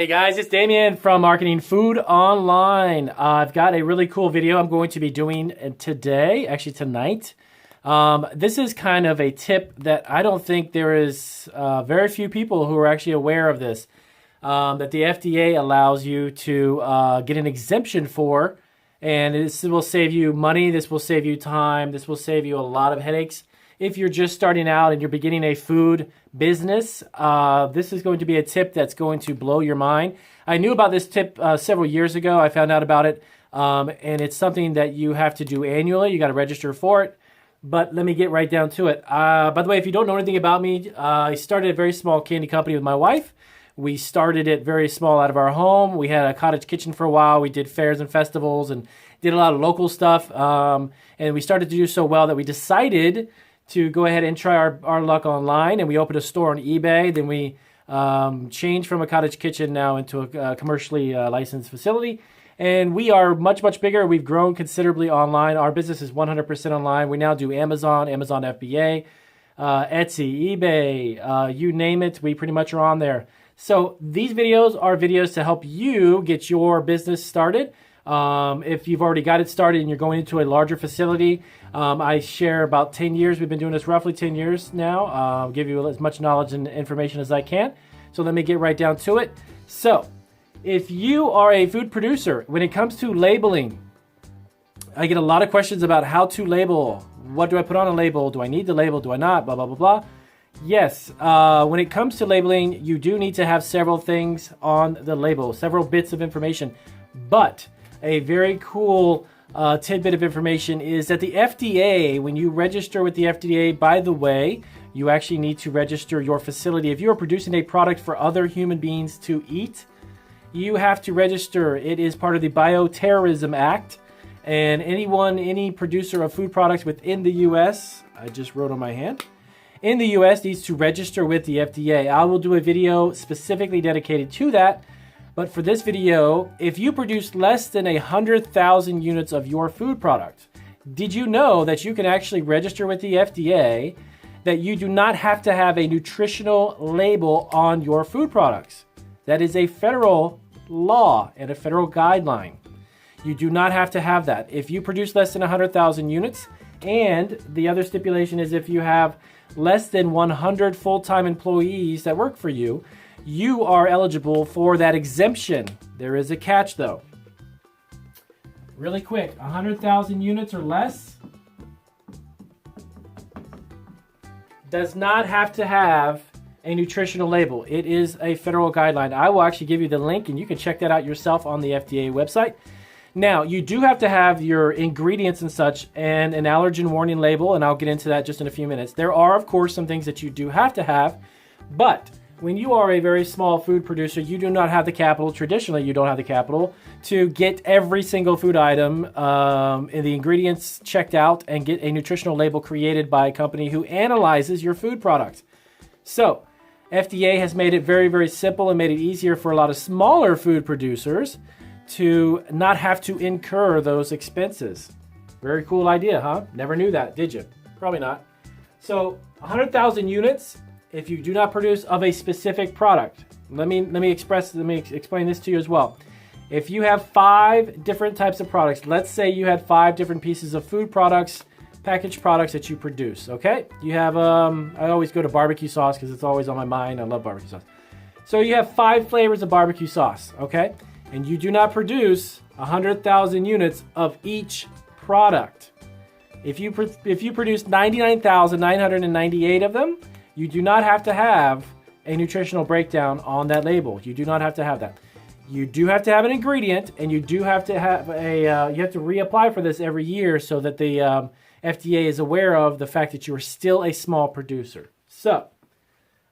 Hey guys, it's Damien from Marketing Food Online. I've got a really cool video I'm going to be doing today, actually tonight. This is kind of a tip that I don't think there is very few people who are actually aware of this, that the FDA allows you to get an exemption for, and this will save you money, this will save you time, this will save you a lot of headaches. If you're just starting out and you're beginning a food business, this is going to be a tip that's going to blow your mind. I knew about this tip several years ago. I found out about it, and it's something that you have to do annually. You got to register for it. But let me get right down to it. By the way, if you don't know anything about me, I started a very small candy company with my wife. We started it very small out of our home. We had a cottage kitchen for a while. We did fairs and festivals and did a lot of local stuff. And we started to do so well that we decided to go ahead and try our luck online, and we opened a store on eBay. Then we changed from a cottage kitchen now into a commercially licensed facility, and we are much, much bigger. We've grown considerably online. Our business is 100% online. We now do Amazon FBA, Etsy, eBay, you name it, we pretty much are on there. So these videos are videos to help you get your business started. If you've already got it started and you're going into a larger facility, I share about 10 years. We've been doing this roughly 10 years now. I'll give you as much knowledge and information as I can. So let me get right down to it. So if you are a food producer, when it comes to labeling, I get a lot of questions about how to label. What do I put on a label? Do I need the label? Do I not? Blah, blah, blah, blah. Yes, when it comes to labeling, you do need to have several things on the label, several bits of information. But a very cool tidbit of information is that the FDA, when you register with the FDA, by the way, you actually need to register your facility. If you are producing a product for other human beings to eat, you have to register. It is part of the Bioterrorism Act. And any producer of food products within the U.S., I just wrote on my hand, in the U.S. needs to register with the FDA. I will do a video specifically dedicated to that. But for this video, if you produce less than 100,000 units of your food product, did you know that you can actually register with the FDA that you do not have to have a nutritional label on your food products? That is a federal law and a federal guideline. You do not have to have that. If you produce less than 100,000 units, and the other stipulation is if you have less than 100 full-time employees that work for you, you are eligible for that exemption. There is a catch though. Really quick, 100,000 units or less does not have to have a nutritional label. It is a federal guideline. I will actually give you the link and you can check that out yourself on the FDA website. Now, you do have to have your ingredients and such and an allergen warning label, and I'll get into that just in a few minutes. There are, of course, some things that you do have to have, but when you are a very small food producer, you do not have the capital, traditionally you don't have the capital, to get every single food item and the ingredients checked out and get a nutritional label created by a company who analyzes your food products. So, FDA has made it very, very simple and made it easier for a lot of smaller food producers to not have to incur those expenses. Very cool idea, huh? Never knew that, did you? Probably not. So, 100,000 units. If you do not produce of a specific product, let me explain this to you as well. If you have 5 different types of products, let's say you had 5 different pieces of food products, packaged products that you produce, okay? You have, I always go to barbecue sauce because it's always on my mind. I love barbecue sauce. So you have 5 flavors of barbecue sauce, okay? And you do not produce 100,000 units of each product. If you produce 99,998 of them, you do not have to have a nutritional breakdown on that label. You do not have to have that. You do have to have an ingredient, and you do have to have you have to reapply for this every year so that the FDA is aware of the fact that you are still a small producer. So,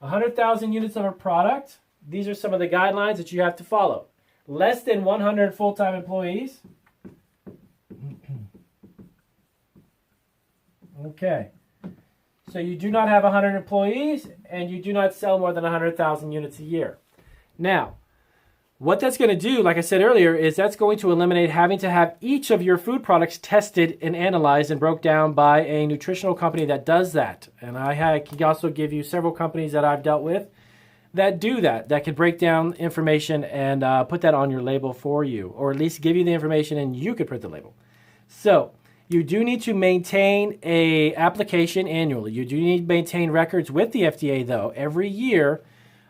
100,000 units of a product. These are some of the guidelines that you have to follow. Less than 100 full-time employees. Okay. So you do not have 100 employees, and you do not sell more than 100,000 units a year. Now, what that's going to do, like I said earlier, is that's going to eliminate having to have each of your food products tested and analyzed and broke down by a nutritional company that does that. And I can also give you several companies that I've dealt with that do that can break down information and put that on your label for you, or at least give you the information and you could print the label. So you do need to maintain a application annually. You do need to maintain records with the FDA though every year.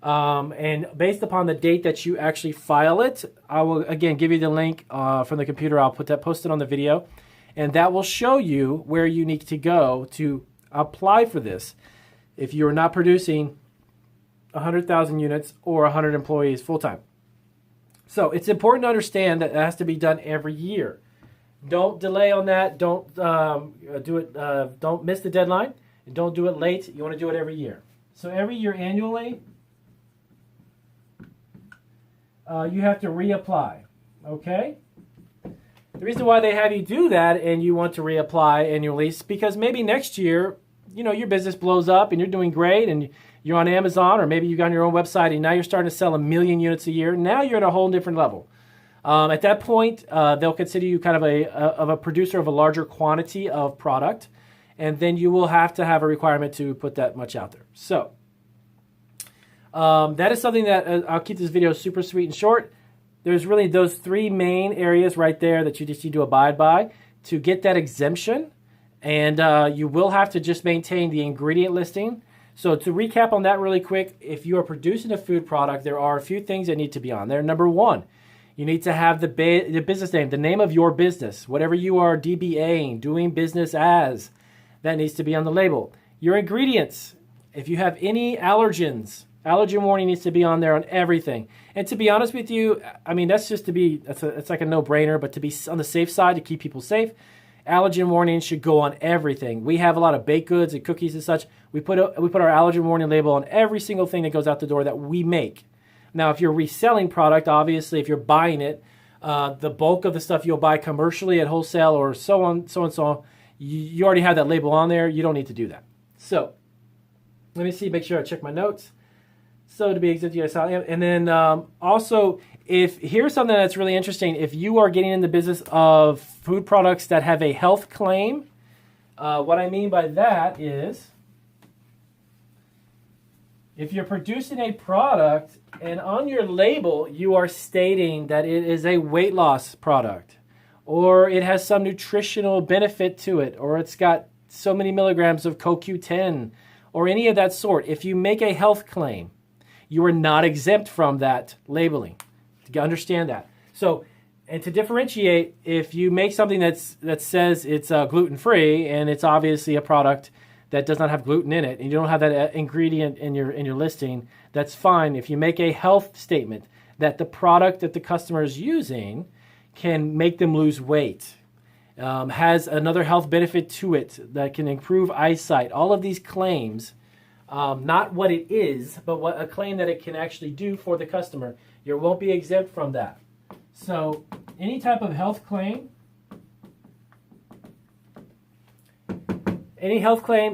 And based upon the date that you actually file it, I will again give you the link from the computer. I'll post it on the video, and that will show you where you need to go to apply for this if you're not producing 100,000 units or 100 employees full-time. So it's important to understand that it has to be done every year. Don't delay on that. Don't do it. Don't miss the deadline, and don't do it late. You want to do it every year. So every year annually, you have to reapply. Okay. The reason why they have you do that and you want to reapply annually is because maybe next year, you know, your business blows up and you're doing great and you're on Amazon, or maybe you got your own website and now you're starting to sell 1 million units a year. Now you're at a whole different level. At that point, they'll consider you kind of a producer of a larger quantity of product, and then you will have to have a requirement to put that much out there. So that is something that I'll keep this video super sweet and short. There's really those 3 main areas right there that you just need to abide by to get that exemption, and you will have to just maintain the ingredient listing. So to recap on that really quick, if you are producing a food product, there are a few things that need to be on there. Number 1, you need to have the business name, the name of your business, whatever you are DBAing, doing business as, that needs to be on the label. Your ingredients, if you have any allergens, allergen warning needs to be on there on everything. And to be honest with you, I mean, that's just it's like a no-brainer, but to be on the safe side, to keep people safe, allergen warning should go on everything. We have a lot of baked goods and cookies and such. We put our allergen warning label on every single thing that goes out the door that we make. Now, if you're reselling product, obviously, if you're buying it, the bulk of the stuff you'll buy commercially at wholesale or so on, you already have that label on there. You don't need to do that. So let me see, make sure I check my notes. So to be exempt, yes, I am. And then also, here's something that's really interesting. If you are getting in the business of food products that have a health claim, what I mean by that is, if you're producing a product and on your label you are stating that it is a weight loss product, or it has some nutritional benefit to it, or it's got so many milligrams of CoQ10, or any of that sort, if you make a health claim, you are not exempt from that labeling. To understand that. So, and to differentiate, if you make something that says it's gluten-free and it's obviously a product that does not have gluten in it, and you don't have that ingredient in your listing, that's fine. If you make a health statement that the product that the customer is using can make them lose weight, has another health benefit to it that can improve eyesight, all of these claims, not what it is, but what a claim that it can actually do for the customer, you won't be exempt from that. So any type of health claim,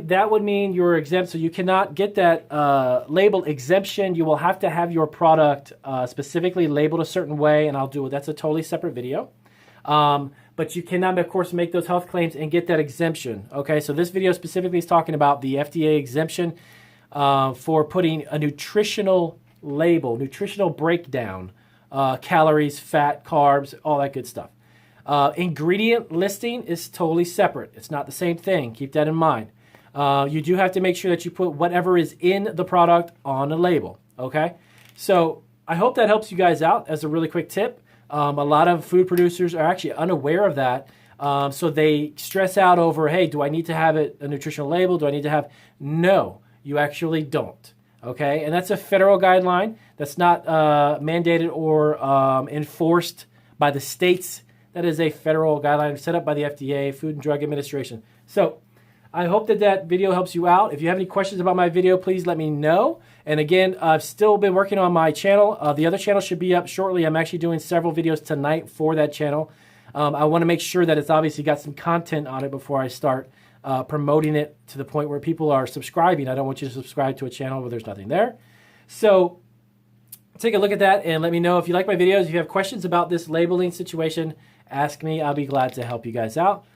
that would mean you're exempt, so you cannot get that label exemption. You will have to have your product specifically labeled a certain way, and that's a totally separate video. But you cannot, of course, make those health claims and get that exemption. Okay, so this video specifically is talking about the FDA exemption for putting a nutritional label, nutritional breakdown, calories, fat, carbs, all that good stuff. Ingredient listing is totally separate. It's not the same thing. Keep that in mind. You do have to make sure that you put whatever is in the product on a label. Okay? So I hope that helps you guys out as a really quick tip. A lot of food producers are actually unaware of that. So they stress out over, hey, do I need to have a nutritional label? Do I need to have? No, you actually don't. Okay? And that's a federal guideline. That's not mandated or enforced by the states. That is a federal guideline set up by the FDA, Food and Drug Administration. So I hope that video helps you out. If you have any questions about my video, please let me know. And again, I've still been working on my channel. The other channel should be up shortly. I'm actually doing several videos tonight for that channel. I want to make sure that it's obviously got some content on it before I start promoting it to the point where people are subscribing. I don't want you to subscribe to a channel where there's nothing there. So take a look at that and let me know if you like my videos. If you have questions about this labeling situation, ask me. I'll be glad to help you guys out.